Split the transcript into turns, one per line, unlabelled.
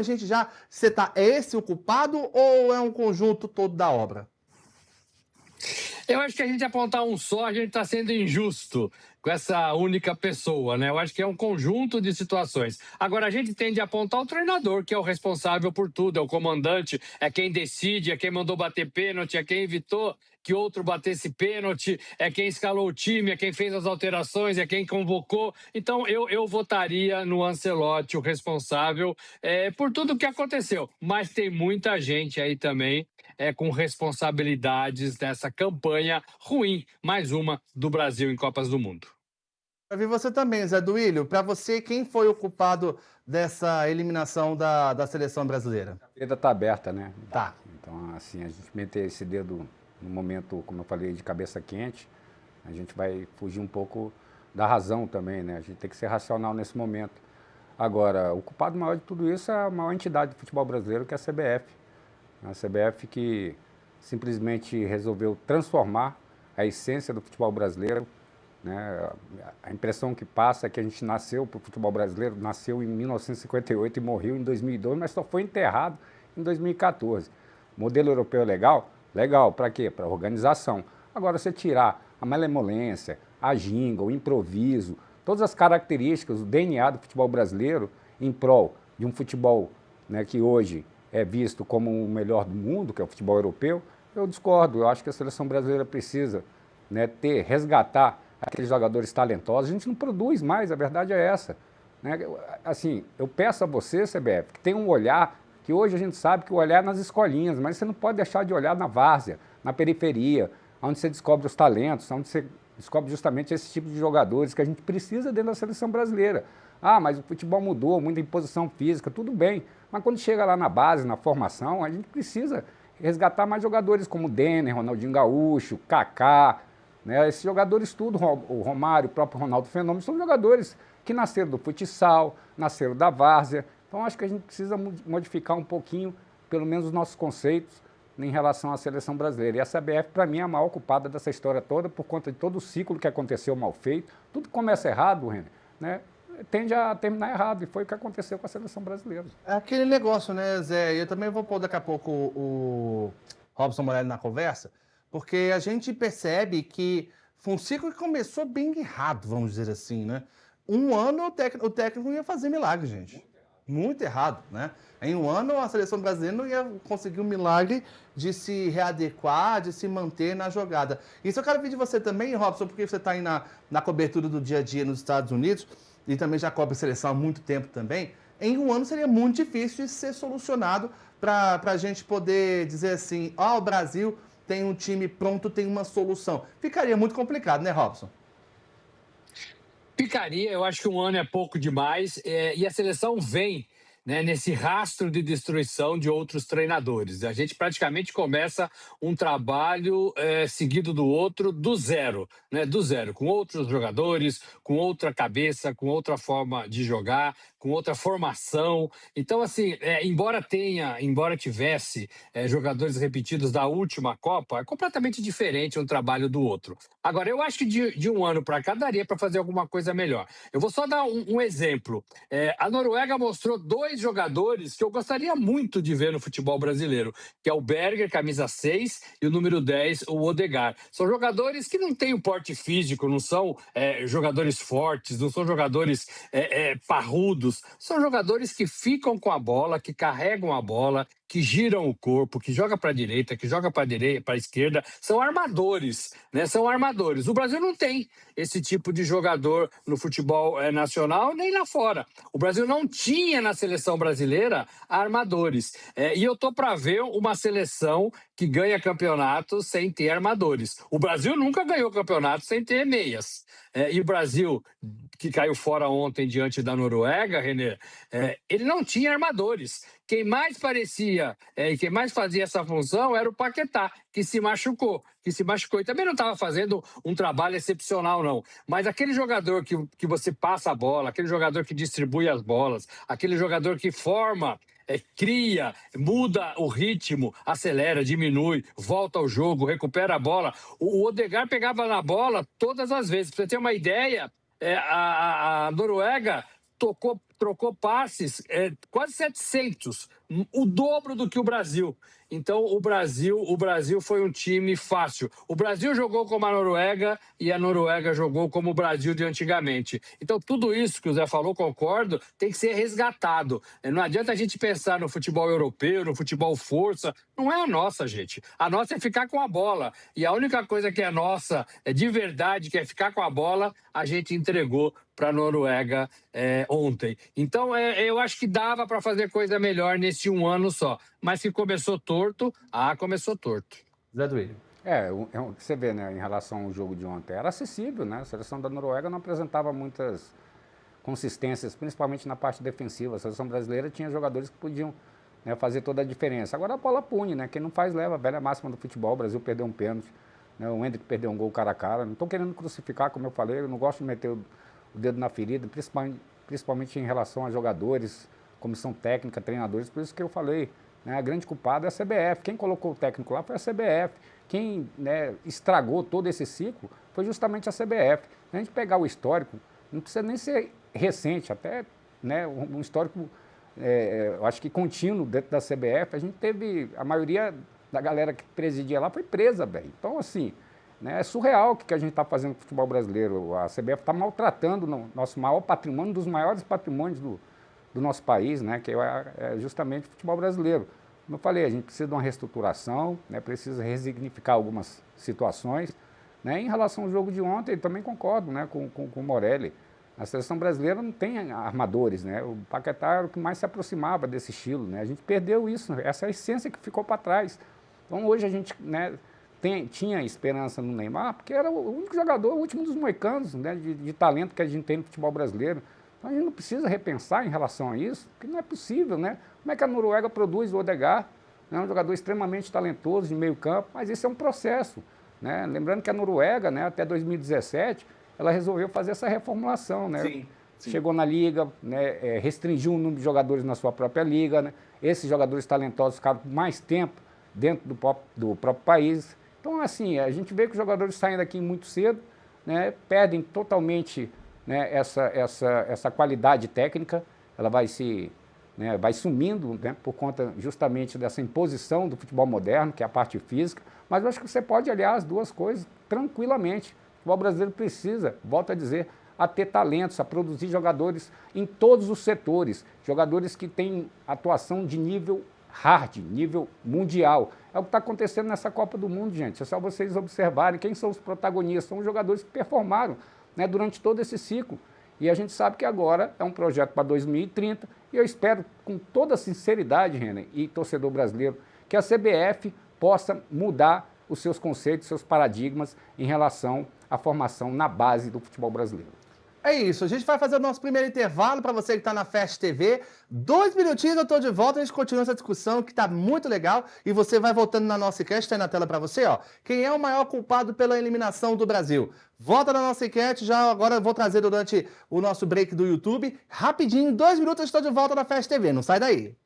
a gente já setar, é esse o culpado ou é um conjunto todo da obra?
Eu acho que a gente apontar um só, a gente está sendo injusto com essa única pessoa, né? Eu acho que é um conjunto de situações. Agora, a gente tende a apontar o treinador, que é o responsável por tudo, é o comandante, é quem decide, é quem mandou bater pênalti, é quem evitou que outro batesse pênalti, é quem escalou o time, é quem fez as alterações, é quem convocou. Então, eu votaria no Ancelotti, o responsável, por tudo que aconteceu. Mas tem muita gente aí também com responsabilidades dessa campanha ruim, mais uma do Brasil em Copas do Mundo.
Eu vi você também, Zé Duílio. Para você, quem foi o culpado dessa eliminação da seleção brasileira?
A ferida está aberta, né?
Tá.
Então, assim, a gente meter esse dedo no momento, como eu falei, de cabeça quente, a gente vai fugir um pouco da razão também, né? A gente tem que ser racional nesse momento. Agora, o culpado maior de tudo isso é a maior entidade do futebol brasileiro, que é a CBF. A CBF que simplesmente resolveu transformar a essência do futebol brasileiro, né? A impressão que passa é que a gente nasceu para o futebol brasileiro, nasceu em 1958 e morreu em 2002, mas só foi enterrado em 2014. O modelo europeu é legal? Legal. Para quê? Para organização. Agora, você tirar a malemolência, a ginga, o improviso, todas as características, o DNA do futebol brasileiro em prol de um futebol, né, que hoje é visto como o melhor do mundo, que é o futebol europeu, eu discordo. Eu acho que a seleção brasileira precisa, né, resgatar aqueles jogadores talentosos. A gente não produz mais, a verdade é essa, né? Assim, eu peço a você, CBF, que tenha um olhar, que hoje a gente sabe que o olhar é nas escolinhas, mas você não pode deixar de olhar na várzea, na periferia, onde você descobre os talentos, onde você descobre justamente esse tipo de jogadores que a gente precisa dentro da seleção brasileira. Ah, mas o futebol mudou, muita imposição física, tudo bem, mas quando chega lá na base, na formação, a gente precisa resgatar mais jogadores como o Denner, Ronaldinho Gaúcho, Kaká, né? Esses jogadores tudo, o Romário, o próprio Ronaldo Fenômeno, são jogadores que nasceram do futsal, nasceram da várzea. Então, acho que a gente precisa modificar um pouquinho, pelo menos, os nossos conceitos em relação à seleção brasileira. E a CBF, para mim, é a maior culpada dessa história toda, por conta de todo o ciclo que aconteceu mal feito. Tudo que começa errado, René, né, tende a terminar errado, e foi o que aconteceu com a seleção brasileira.
É aquele negócio, né, Zé? Eu também vou pôr daqui a pouco o Robson Morelli na conversa, porque a gente percebe que foi um ciclo que começou bem errado, vamos dizer assim, né? Um ano o técnico ia fazer milagre, gente. Muito errado, né? Em um ano a seleção brasileira não ia conseguir o milagre de se readequar, de se manter na jogada. Isso eu quero ver de você também, Robson, porque você está aí na cobertura do dia a dia nos Estados Unidos e também já cobre seleção há muito tempo também. Em um ano seria muito difícil de ser solucionado para a gente poder dizer assim, o Brasil tem um time pronto, tem uma solução. Ficaria muito complicado, né, Robson?
Ficaria, eu acho que um ano é pouco demais, e a seleção vem, né, nesse rastro de destruição de outros treinadores. A gente praticamente começa um trabalho seguido do outro, do zero, né, do zero, com outros jogadores, com outra cabeça, com outra forma de jogar, com outra formação. Então, assim, embora tivesse jogadores repetidos da última Copa, é completamente diferente um trabalho do outro. Agora, eu acho que de um ano para cá daria para fazer alguma coisa melhor. Eu vou só dar um exemplo. A Noruega mostrou dois jogadores que eu gostaria muito de ver no futebol brasileiro, que é o Berger, camisa 6, e o número 10, o Odegaard. São jogadores que não têm o porte físico, não são jogadores fortes, não são jogadores parrudos, são jogadores que ficam com a bola, que carregam a bola, que giram o corpo, que joga para a direita, que joga para a esquerda, são armadores, né? São armadores. O Brasil não tem esse tipo de jogador no futebol nacional nem lá fora. O Brasil não tinha na seleção brasileira armadores. E eu tô para ver uma seleção que ganha campeonato sem ter armadores. O Brasil nunca ganhou campeonato sem ter meias. E o Brasil, que caiu fora ontem diante da Noruega, Renê, ele não tinha armadores. Quem mais parecia e quem mais fazia essa função era o Paquetá, que se machucou. E também não estava fazendo um trabalho excepcional, não. Mas aquele jogador que você passa a bola, aquele jogador que distribui as bolas, aquele jogador que forma, cria, muda o ritmo, acelera, diminui, volta ao jogo, recupera a bola. O Odegaard pegava na bola todas as vezes. Para você ter uma ideia, a Noruega tocou trocou passes, quase 700, o dobro do que o Brasil. Então, o Brasil foi um time fácil. O Brasil jogou como a Noruega e a Noruega jogou como o Brasil de antigamente. Então, tudo isso que o Zé falou, concordo, tem que ser resgatado. Não adianta a gente pensar no futebol europeu, no futebol força. Não é a nossa, gente. A nossa é ficar com a bola. E a única coisa que é nossa, de verdade, que é ficar com a bola, a gente entregou para a Noruega ontem. Então, eu acho que dava para fazer coisa melhor nesse um ano só. Mas que começou torto, começou torto.
Zé Duílio.
Você vê, né, em relação ao jogo de ontem, era acessível, né? A seleção da Noruega não apresentava muitas consistências, principalmente na parte defensiva. A seleção brasileira tinha jogadores que podiam, né, fazer toda a diferença. Agora a bola pune, né? Quem não faz leva, a velha máxima do futebol. O Brasil perdeu um pênalti, né? O Endrick perdeu um gol cara a cara. Não estou querendo crucificar, como eu falei, eu não gosto de meter o dedo na ferida, principalmente em relação a jogadores, comissão técnica, treinadores. Por isso que eu falei, né, a grande culpada é a CBF. Quem colocou o técnico lá foi a CBF. Quem, né, estragou todo esse ciclo foi justamente a CBF. Se a gente pegar o histórico, não precisa nem ser recente, até, né, um histórico, eu acho que contínuo dentro da CBF, a gente teve, a maioria da galera que presidia lá foi presa, velho. Então, assim, né, é surreal o que a gente está fazendo com o futebol brasileiro. A CBF está maltratando o nosso maior patrimônio, um dos maiores patrimônios do nosso país, né, que é justamente o futebol brasileiro. Como eu falei, a gente precisa de uma reestruturação, né, precisa resignificar algumas situações. Né. Em relação ao jogo de ontem, eu também concordo, né, com o Morelli. A seleção brasileira não tem armadores, né? O Paquetá era o que mais se aproximava desse estilo, né? A gente perdeu isso, essa é a essência que ficou para trás. Então hoje a gente, né, tinha esperança no Neymar, porque era o único jogador, o último dos moicanos, né, de talento que a gente tem no futebol brasileiro. Então a gente não precisa repensar em relação a isso, porque não é possível, né? Como é que a Noruega produz o Odegaard, né, um jogador extremamente talentoso de meio campo, mas esse é um processo, né? Lembrando que a Noruega, né, até 2017, ela resolveu fazer essa reformulação, né?
Sim.
Chegou na liga, né, restringiu o número de jogadores na sua própria liga, né? Esses jogadores talentosos ficaram mais tempo dentro do próprio país. Então, assim, a gente vê que os jogadores saem daqui muito cedo, né, perdem totalmente, né, essa qualidade técnica, ela vai sumindo, né, por conta justamente dessa imposição do futebol moderno, que é a parte física, mas eu acho que você pode aliar as duas coisas tranquilamente. O futebol brasileiro precisa, volto a dizer, a ter talentos, a produzir jogadores em todos os setores, jogadores que têm atuação de nível hard, nível mundial. É o que está acontecendo nessa Copa do Mundo, gente. É só vocês observarem quem são os protagonistas, são os jogadores que performaram, né, durante todo esse ciclo. E a gente sabe que agora é um projeto para 2030 e eu espero, com toda sinceridade, Renan, e torcedor brasileiro, que a CBF possa mudar os seus conceitos, seus paradigmas em relação à formação na base do futebol brasileiro.
É isso, a gente vai fazer o nosso primeiro intervalo para você que está na Fast TV. 2 minutinhos eu estou de volta, a gente continua essa discussão que está muito legal e você vai voltando na nossa enquete, está aí na tela para você, ó. Quem é o maior culpado pela eliminação do Brasil? Volta na nossa enquete, já agora eu vou trazer durante o nosso break do YouTube. Rapidinho, 2 minutos eu estou de volta na Fast TV, não sai daí.